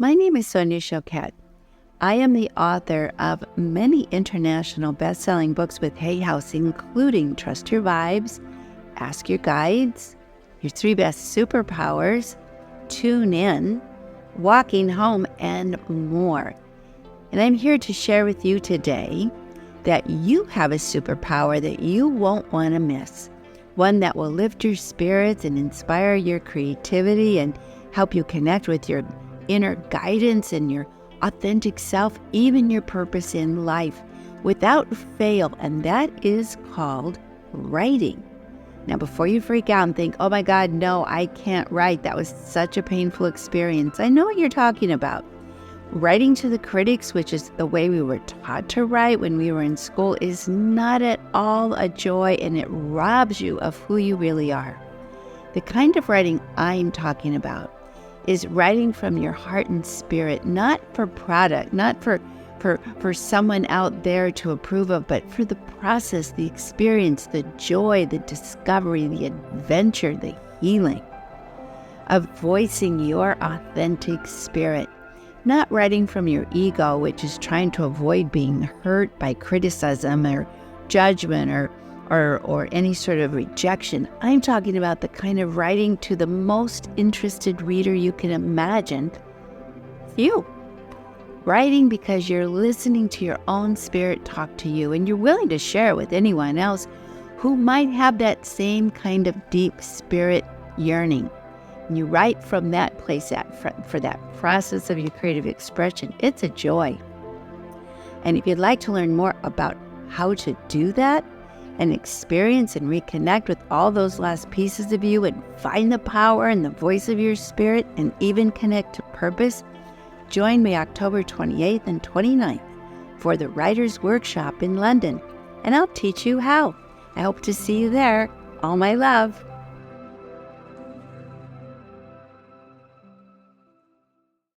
My name is Sonia Choquette. I am the author of many international best-selling books with Hay House, including Trust Your Vibes, Ask Your Guides, Your 3 Best Superpowers, Tune In, Walking Home, and more. And I'm here to share with you today that you have a superpower that you won't want to miss. One that will lift your spirits and inspire your creativity and help you connect with your inner guidance and your authentic self, even your purpose in life, without fail. And that is called writing. Now, before you freak out and think, oh my God, no, I can't write. That was such a painful experience. I know what you're talking about. Writing to the critics, which is the way we were taught to write when we were in school, is not at all a joy, and it robs you of who you really are. The kind of writing I'm talking about is writing from your heart and spirit, not for product, not for someone out there to approve of, but for the process, the experience, the joy, the discovery, the adventure, the healing of voicing your authentic spirit. Not writing from your ego, which is trying to avoid being hurt by criticism or judgment or any sort of rejection. I'm talking about the kind of writing to the most interested reader you can imagine. You. Writing because you're listening to your own spirit talk to you, and you're willing to share it with anyone else who might have that same kind of deep spirit yearning. And you write from that place, for that process of your creative expression. It's a joy. And if you'd like to learn more about how to do that and experience and reconnect with all those lost pieces of you and find the power and the voice of your spirit and even connect to purpose, join me October 28th and 29th for the Writers' Workshop in London, and I'll teach you how. I hope to see you there. All my love.